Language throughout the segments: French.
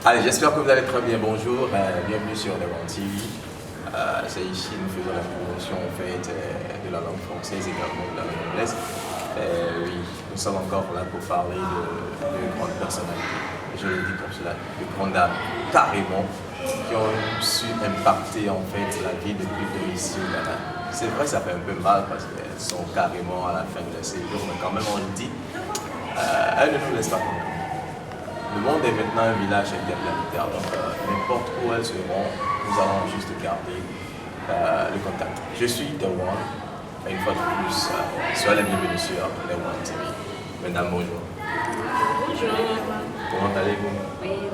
Allez, j'espère que vous allez très bien. Bonjour, bienvenue sur Lewan TV. C'est ici, nous faisons la promotion en fait, de la langue française et également de la langue anglaise. Oui, nous sommes encore là pour parler de grandes personnalités. Je le dis comme cela, de grandes dames, carrément, qui ont su impacter en fait la vie de plus ici au Ghana. C'est vrai, ça fait un peu mal parce qu'elles sont carrément à la fin de leur séjour, mais quand même on le dit, elles ne nous laissent pas tomber. Le monde est maintenant un village interplanétaire, donc n'importe où elles seront, nous allons juste garder le contact. Je suis The One, et une fois de plus, soyez les bienvenus sur Lewan TV. Mesdames, bonjour. Bonjour. Comment allez-vous? Oui,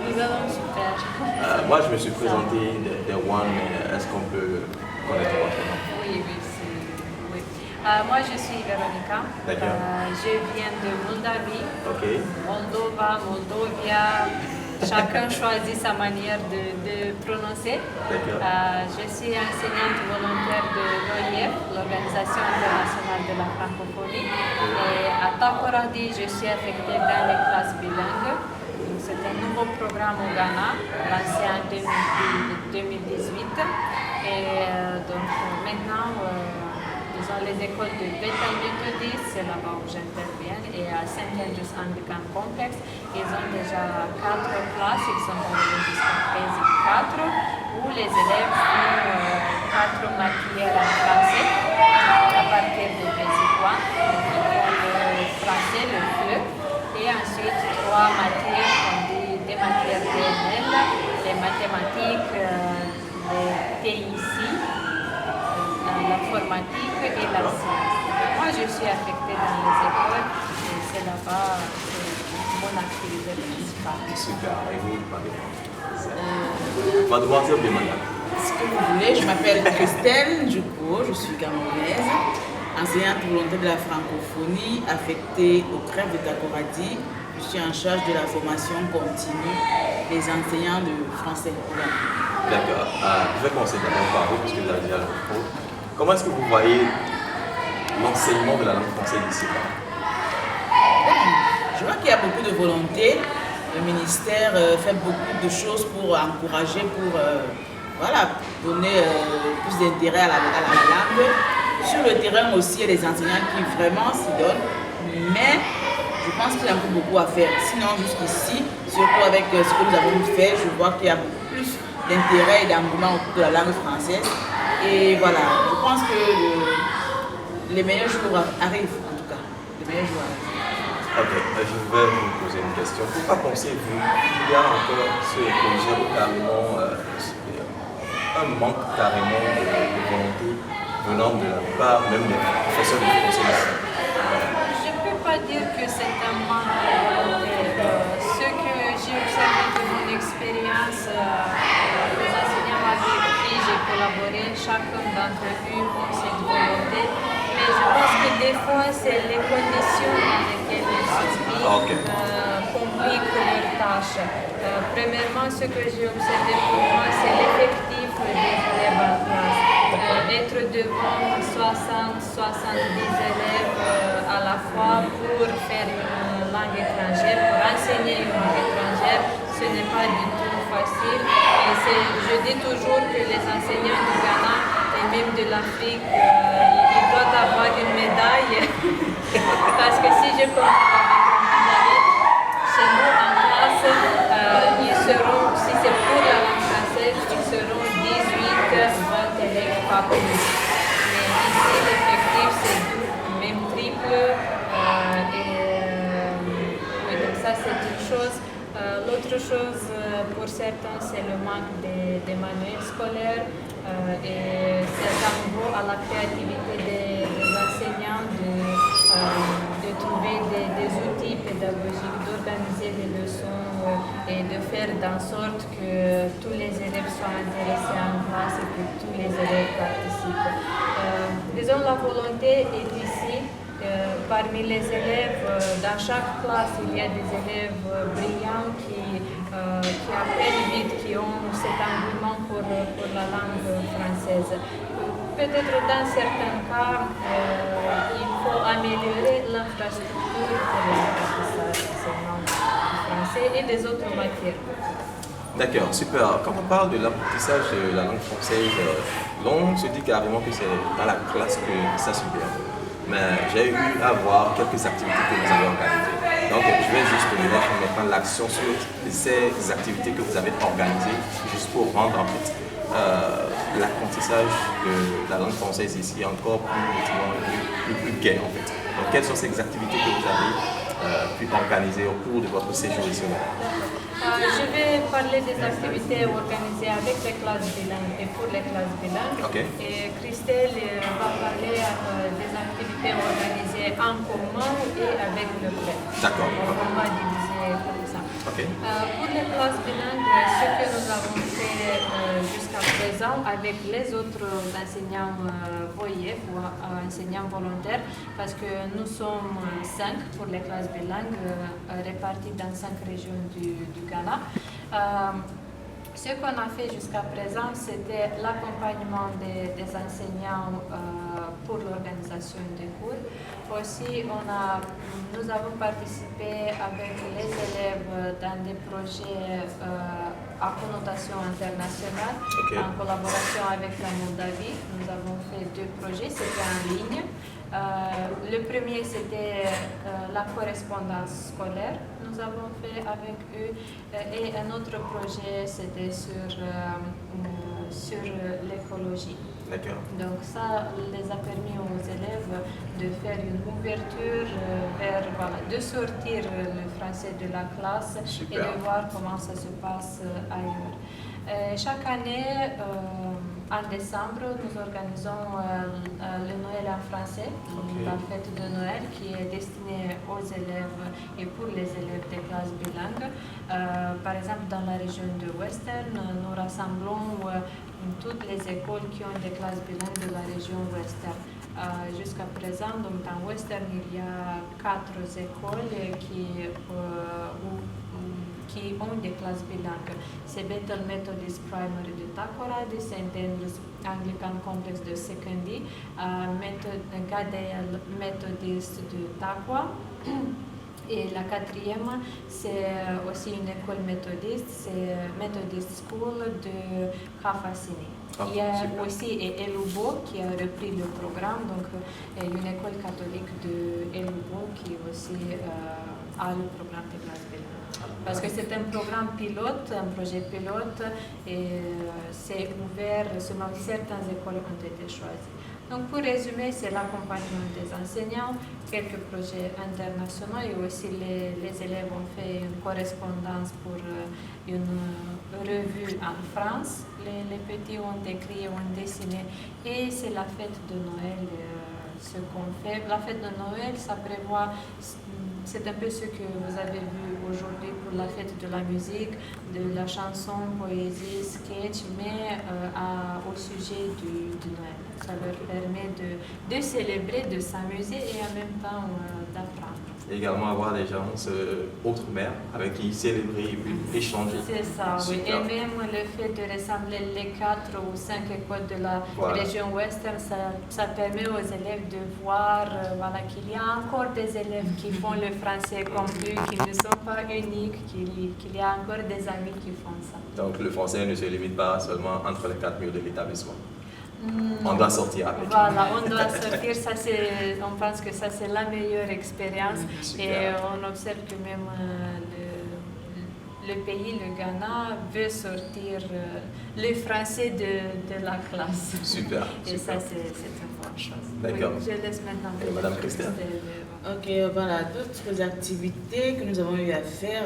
nous allons super. Moi, je me suis présenté The One, mais est-ce qu'on peut connaître votre nom? Oui. Moi, je suis Véronica. D'accord. Je viens de Moldavie. Ok. Moldova, Moldovia. Chacun choisit sa manière de prononcer. D'accord. Je suis enseignante volontaire de l'OIF, l'Organisation internationale de la francophonie. Et à Takoradi, je suis affectée dans les classes bilingues. C'est un nouveau programme au Ghana, lancé en 2018. Et donc maintenant, disons les écoles de Bethel Methodist, c'est là-bas où j'interviens, et à St. Andrews Anglican Complex, ils ont déjà 4 classes, ils sont arrivés jusqu'à Basic 4, où les élèves font 4 matières en français à partir de Basic 1, le français, le FLE, et ensuite 3 matières, on dit des matières DNL, les mathématiques, les TIC, l'informatique et la science. Moi, je suis affectée dans les écoles et c'est là-bas mon activité principale. Super, et vous, mademoiselle ou madame? Ce que vous voulez, je m'appelle Christelle Djouko, je suis camerounaise, enseignante volontaire de la francophonie, affectée au crève de Takoradi. Je suis en charge de la formation continue des enseignants de français. D'accord. Je vais commencer d'abord par vous, puisque vous avez déjà le micro. Comment est-ce que vous voyez l'enseignement de la langue française ici? Je vois qu'il y a beaucoup de volonté. Le ministère fait beaucoup de choses pour encourager, pour donner plus d'intérêt à la langue. Sur le terrain aussi, il y a des enseignants qui vraiment s'y donnent, mais je pense qu'il y a encore beaucoup à faire. Sinon, jusqu'ici, surtout avec ce que nous avons fait, je vois qu'il y a beaucoup plus d'intérêt et d'engouement autour de la langue française. Et voilà, je pense que les meilleurs jours arrivent, en tout cas. Les meilleurs jours arrivent. Ok, je vais vous poser une question. Pourquoi pensez-vous qu'il y a encore ce projet carrément, un manque carrément de volonté venant de la part même des professeurs de français ici? Je ne peux pas dire que c'est un manque de volonté. Ce que j'ai observé de mon expérience, les enseignants avec qui j'ai collaboré, chacun d'entre eux a cette volonté. Mais je pense que des fois, c'est les conditions dans lesquelles ils s'inscrivent qui compliquent leurs tâches. Premièrement, ce que j'ai observé pour moi, c'est l'effectif des élèves en classe. Être devant 60-70 élèves à la fois pour faire une langue étrangère, pour enseigner une langue étrangère, ce n'est pas du tout facile. Et je dis toujours que les enseignants du Ghana et même de l'Afrique, ils doivent avoir une médaille. Parce que si je compare avec chez nous en classe, ils seront, si c'est pour la langue française, ils seront 18-20 élèves par plus. Mais ici, l'effectif, c'est même triple. Oui, donc ça, c'est une chose. L'autre chose, pour certains, c'est le manque des manuels scolaires et c'est à nouveau à la créativité des enseignants de trouver des outils pédagogiques, d'organiser les leçons et de faire en sorte que tous les élèves soient intéressés en classe et que tous les élèves participent. Disons, la volonté est ici. Parmi les élèves, dans chaque classe, il y a des élèves brillants qui apprennent vite, qui ont cet engouement pour la langue française. Peut-être dans certains cas, il faut améliorer l'infrastructure pour l'apprentissage de cette langue française. français et des autres matières. D'accord, super. Quand on parle de l'apprentissage de la langue française, on se dit carrément que c'est dans la classe que ça se vient. Mais j'ai eu à voir quelques activités que vous avez organisées. Donc je vais juste mettre l'accent sur ces activités que vous avez organisées, juste pour rendre en fait l'apprentissage de la langue française ici encore plus motivant, plus gai en fait. Donc quelles sont ces activités que vous avez pu organiser au cours de votre séjour ici? Je vais parler des activités organisées avec les classes bilingues et pour les classes bilingues. Okay. Et Christelle va parler des activités organisées en commun et avec le club. D'accord. On va diviser comme ça. Okay. Pour les classes bilingues, ce que nous avons fait jusqu'à présent avec les autres enseignants voyés ou enseignants volontaires, parce que nous sommes 5 pour les classes bilingues réparties dans 5 régions du Ghana. Ce qu'on a fait jusqu'à présent, c'était l'accompagnement des enseignants pour l'organisation des cours. Aussi, nous avons participé avec les élèves dans des projets à connotation internationale, Okay. en collaboration avec la Moldavie. Nous avons fait 2 projets, c'était en ligne. Le premier, c'était la correspondance scolaire. Nous avons fait avec eux et un autre projet, c'était sur l'écologie. D'accord. Donc ça les a permis aux élèves de faire une ouverture vers, de sortir le français de la classe. Super. Et de voir comment ça se passe ailleurs. Chaque année, en décembre, nous organisons le Noël en français, Okay. la fête de Noël qui est destinée aux élèves et pour les élèves des classes bilingues. Par exemple, dans la région de Western, nous rassemblons toutes les écoles qui ont des classes bilingues de la région Western. Jusqu'à présent, donc dans Western, il y a 4 écoles qui ont des classes bilingues. C'est Bethel Methodist Primary de Takoradi, St. Andrews Anglican Complex de Sekondi, Gadel Methodist de Takwa. Et la 4e, c'est aussi une école méthodiste, c'est Methodist School de Kafasini. Il y a super. aussi Elubo qui a repris le programme, donc une école catholique de Elubo qui aussi a le programme de classe bilingue. Parce que c'est un programme pilote, un projet pilote, et c'est ouvert, seulement certaines écoles ont été choisies. Donc pour résumer, c'est l'accompagnement des enseignants, quelques projets internationaux et aussi les élèves ont fait une correspondance pour une revue en France. Les petits ont écrit, ont dessiné et c'est la fête de Noël ce qu'on fait. La fête de Noël, ça prévoit, c'est un peu ce que vous avez vu aujourd'hui pour la fête de la musique, de la chanson, poésie, sketch, mais au sujet du Noël. Ça leur permet de célébrer, de s'amuser et en même temps d'apprendre. Et également avoir des gens autres mères avec qui célébrer et puis échanger. C'est ça, oui. Super. Et même le fait de rassembler les 4 ou 5 écoles de la région Western, ça permet aux élèves de voir qu'il y a encore des élèves qui font le français comme eux, qui ne sont pas uniques, qu'il y a encore des amis qui font ça. Donc le français ne se limite pas seulement entre les 4 murs de l'établissement. On doit sortir avec. Voilà, on doit sortir, on pense que ça c'est la meilleure expérience. Super. Et on observe que même le pays, le Ghana, veut sortir le français de la classe. Super. Et super. ça c'est une bonne chose. D'accord. Oui, je laisse maintenant Et Madame Christelle. Ok, voilà, d'autres activités que nous avons eu à faire,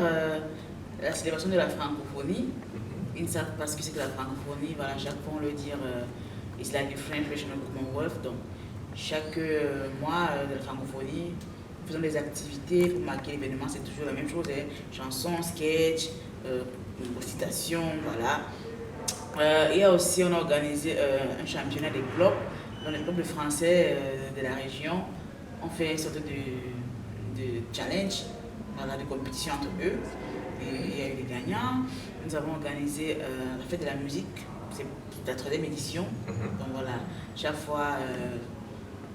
la célébration de la francophonie. Ils ne savent pas ce que c'est que la francophonie, voilà, chaque fois on le dit, it's like the French version of Commonwealth. Donc, chaque mois de la francophonie, nous faisons des activités pour marquer l'événement, c'est toujours la même chose, hein, chansons, sketch, citations, voilà. Et aussi, on a organisé un championnat des clubs, dans les clubs français de la région. On fait une sorte de challenge, voilà, de compétition entre eux. Et il y a eu des gagnants. Nous avons organisé la fête de la musique, c'est la 3e édition. Donc voilà, chaque fois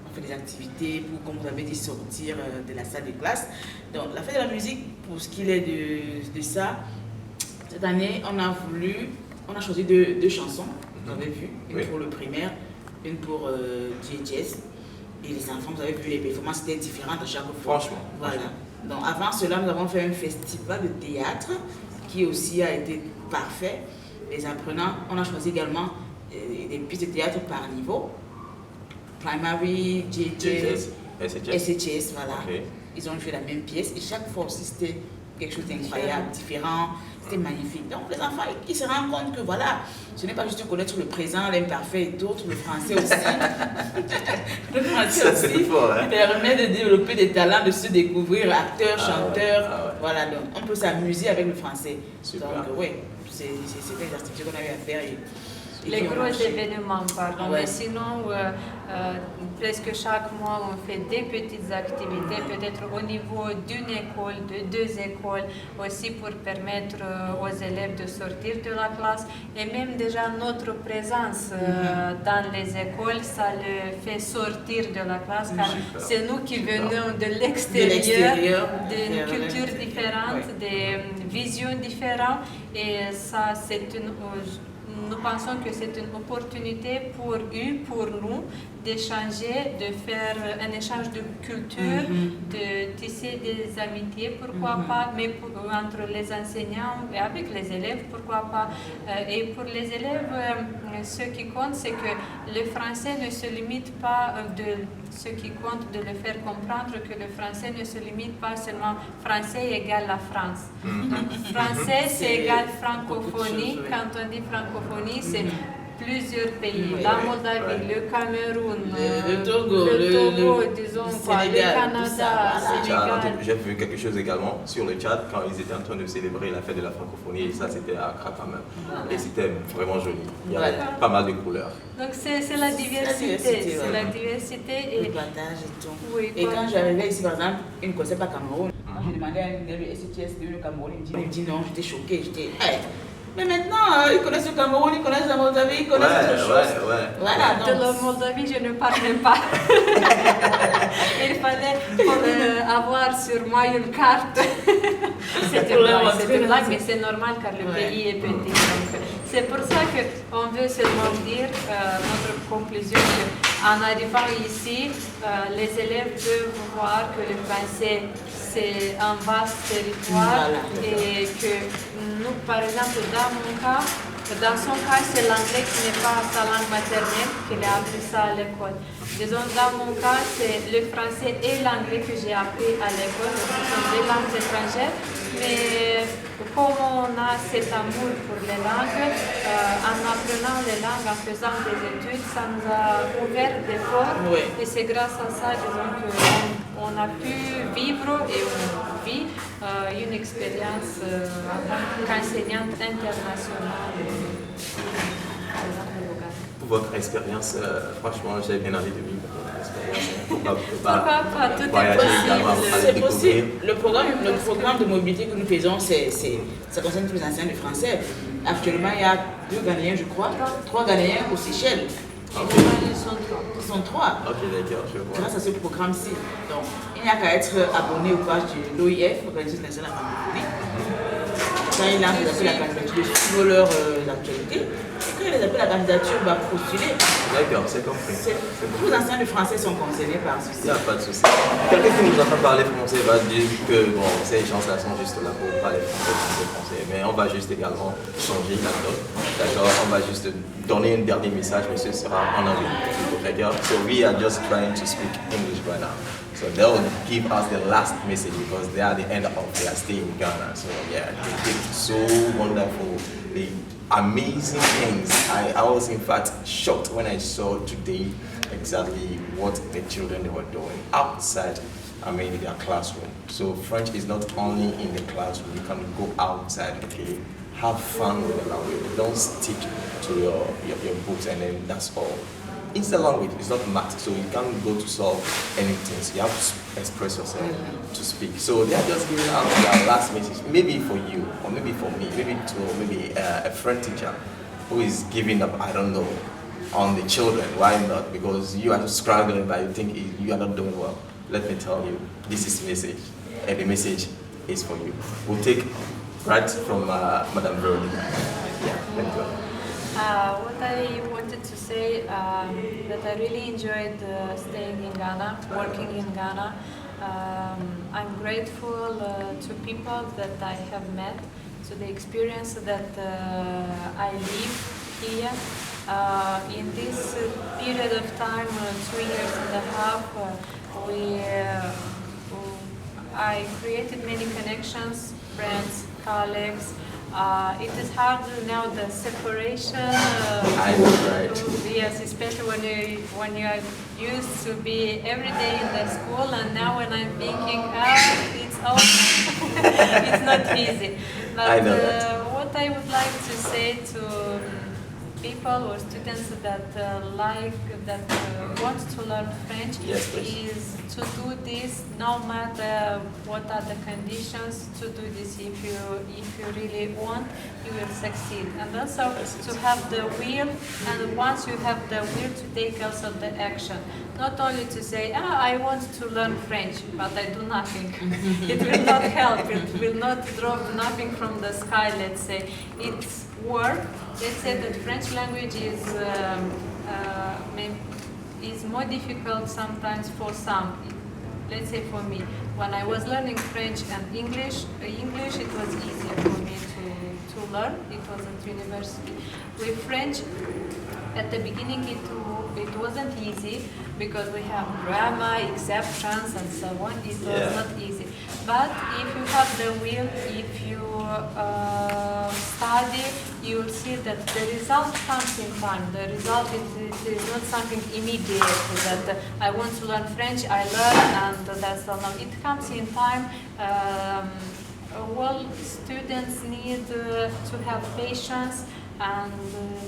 on fait des activités pour, comme vous avez dit, sortir de la salle de classe. Donc la fête de la musique, pour ce qui est de ça, cette année, on a choisi deux chansons, vous avez vu, une pour le primaire, une pour JHS. Et les enfants, vous avez vu, les performances étaient différentes à chaque fois. Franchement. Voilà. Donc avant cela, nous avons fait un festival de théâtre qui aussi a été parfait. Les apprenants, on a choisi également des pistes de théâtre par niveau. Primary, JHS, SHS, voilà. Okay. Ils ont fait la même pièce et chaque fois aussi c'était quelque chose d'incroyable, différent, c'était magnifique. Donc les enfants, ils se rendent compte que voilà, ce n'est pas juste de connaître le présent, l'imparfait et d'autres, le français aussi. Le français aussi permet de développer des talents, de se découvrir acteur, chanteur. Voilà, donc on peut s'amuser avec le français. Super. Donc oui, c'est des activités qu'on a eu à faire. Les gros événements, pardon. Ouais. Mais sinon, presque chaque mois, on fait des petites activités, peut-être au niveau d'une école, de deux écoles, aussi pour permettre aux élèves de sortir de la classe. Et même déjà notre présence dans les écoles, ça le fait sortir de la classe, car c'est nous qui venons de l'extérieur, d'une culture différente, des visions différentes. Et ça, nous pensons que c'est une opportunité pour eux, pour nous, d'échanger, de faire un échange de culture, de tisser des amitiés, pourquoi pas, mais entre les enseignants et avec les élèves, pourquoi pas. Et pour les élèves, ce qui compte, c'est que le français ne se limite pas ce qui compte de le faire comprendre que le français ne se limite pas seulement français égale la France. Donc français c'est égal francophonie. Quand on dit francophonie, c'est plusieurs pays, la Moldavie, le Cameroun, le Togo, disons quoi, le Canada, Sénégal. J'ai vu quelque chose également sur le Tchad quand ils étaient en train de célébrer la fête de la francophonie, et ça c'était à Accra quand même. Et c'était vraiment joli. Il y avait pas mal de couleurs. Donc c'est la diversité, c'est la diversité et le partage et tout. Oui, et quand j'arrivais ici par exemple, ils ne connaissaient pas Cameroun. Quand j'ai demandé à une élève STS de le Cameroun, il me dit non, j'étais choquée, mais maintenant, ils connaissent le Cameroun, ils connaissent la Moldavie, ils connaissent autre chose. Voilà, donc... De la Moldavie, je ne parlais pas. Il fallait avoir sur moi une carte. C'est une blague, mais c'est normal car le pays est petit. C'est pour ça qu'on veut seulement dire notre conclusion qu'en arrivant ici, les élèves peuvent voir que le français c'est un vaste territoire et que nous, par exemple, dans son cas, c'est l'anglais qui n'est pas sa langue maternelle, qu'il a appris ça à l'école. Disons, dans mon cas, c'est le français et l'anglais que j'ai appris à l'école, ce sont des langues étrangères, mais comme on a cet amour pour les langues, en apprenant les langues, en faisant des études, ça nous a ouvert des portes et c'est grâce à ça, disons, qu'on a pu vivre et on vit une expérience en tant qu'enseignante internationale. Pour votre expérience, franchement, j'ai bien envie de vivre votre expérience. Pourquoi pas, tout est possible. C'est possible. Le programme de mobilité que nous faisons, ça concerne tous les enseignants de français. Actuellement, il y a 2 Ghanéens, je crois, 3 Ghanéens aux Seychelles. Ils sont 3. Ok, d'accord, je vois. Grâce à ce programme-ci. Donc, il n'y a qu'à être abonné aux pages de l'OIF, l'Organisation nationale de la francophonie. Quand il a appelé la candidature, de suivre leur actualité. Et quand il les appelle la candidature, va postuler. D'accord, c'est compris. Tous les enseignants de français sont concernés par ceci. Il n'y a pas de souci. Quelqu'un qui nous entend parler français va dire que bon, ces gens-là sont juste là pour parler français. Mais on va juste également changer la donne. D'accord, on va juste donner un dernier message, mais ce sera en anglais. D'accord? So we are just trying to speak English right now. So they'll give us the last message because they are the end of their stay in Ghana. So yeah, they did so wonderful, the amazing things. I was in fact shocked when I saw today exactly what the children they were doing outside, their classroom. So French is not only in the classroom, you can go outside, okay? Have fun with the language. Don't stick to your books and then that's all. It's a language, it's not math, so you can't go to solve anything. So you have to express yourself to speak. So they are just giving out their last message, maybe for you, or maybe for me, maybe a friend teacher who is giving up, I don't know, on the children. Why not? Because you are struggling, but you think you are not doing well. Let me tell you, this is the message. And the message is for you. We'll take right from Madame Veronica. Yeah, thank you. What I wanted to say that I really enjoyed staying in Ghana, working in Ghana. I'm grateful to people that I have met, to the experience that I live here. In this period of time, 2 years and a half, I created many connections, friends, colleagues. It is hard now, the separation. I know, right? Yes, especially when you are used to be every day in the school, and now when I'm thinking, it's over. It's not easy. But I know that. what I would like to say to people or students that want to learn French, Yes, please. is to do this no matter what are the conditions. To do this, if you really want, you will succeed. And also to have the will, and once you have the will, to take also the action. Not only to say, I want to learn French, but I do nothing. It will not help. It will not drop nothing from the sky, let's say. It's work. Let's say that French language is more difficult sometimes for some. Let's say for me, when I was learning French and English, it was easier for me to learn. It was at university. With French, at the beginning it wasn't easy because we have grammar, exceptions, and so on. It was not easy. But if you have the will, if you study, you will see that the result comes in time. The result is not something immediate that I want to learn French, I learn, and that's all. No, it comes in time. Well, students need to have patience and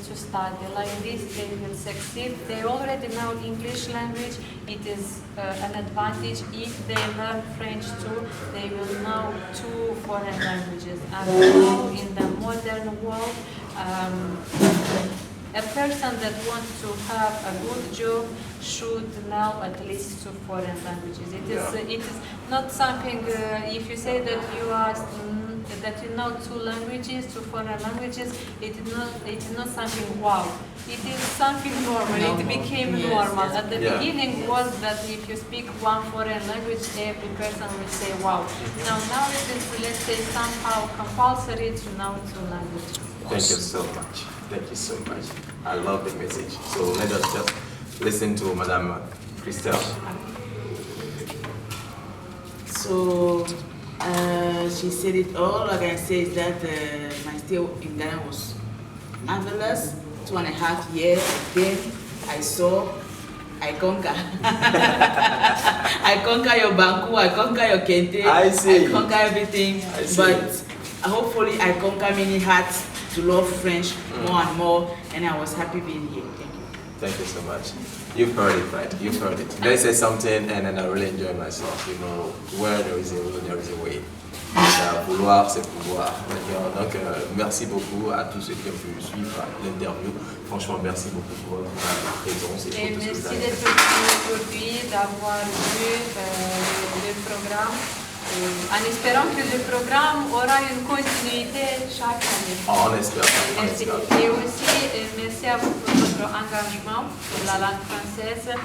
to study. Like this, they will succeed. They already know English language. It is an advantage. If they learn French too, they will know 2 foreign languages. And now, in the modern world, a person that wants to have a good job should know at least 2 foreign languages. It is not something. If you say that you know 2 languages, 2 foreign languages, it is not something wow. It is something normal. It became normal. At the beginning was that if you speak 1 foreign language, every person will say wow. Now it is, let's say, somehow compulsory to know 2 languages. Thank you so much. Thank you so much. I love the message. So let us just listen to Madame Christelle. So she said it all. Like I say is that my stay in Ghana was marvelous. 2.5 years. Then I conquer. I conquer your Banku, I conquer your Kente, I see. I conquer everything. I see. But hopefully I conquer many hearts to love French more and more, and I was happy being here. Thank you. Thank you so much. You've heard it, right? You've heard it. They say something, and then I really enjoy myself. You know, where there is a will, there is a way. Vouloir, c'est pouvoir. Donc, merci beaucoup à tous ceux qui ont pu suivre l'interview. Franchement, merci beaucoup pour votre présence et pour tout ce que vous Merci avez d'être fait. venu aujourd'hui, d'avoir vu le programme, en espérant que le programme aura une continuité chaque année. Oh, on espère ça, on Merci. espère. Et aussi, merci à vous pour votre engagement pour la langue française.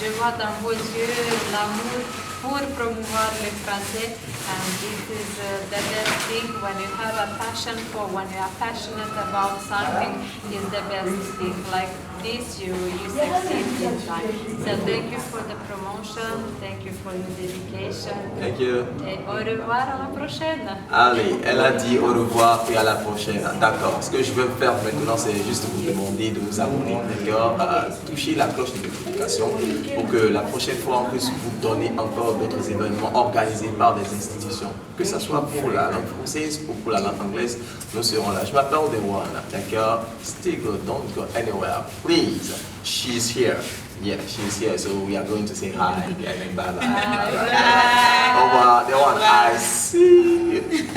Je vois dans vos yeux l'amour pour promouvoir le français. And this is the best thing when you have a passion for, when you are passionate about something, is the best thing. Like this, you succeed in time. So thank you for the promotion, thank you for your dedication. Thank you. Et au revoir à la prochaine. Allez, elle a dit au revoir et à la prochaine. D'accord. Ce que je veux faire maintenant, c'est juste vous demander de vous abonner, d'accord, toucher la cloche de notification pour que la prochaine fois, on puisse vous donner encore d'autres événements organisés par des institutions. Que ce soit pour la langue française ou pour la langue anglaise, nous serons là. Je m'appelle Dewan, d'accord. Stay good, don't go anywhere. Please, she's here. Yeah, she's here, so we are going to say hi and then bye-bye. Au revoir, Dewan. I see you.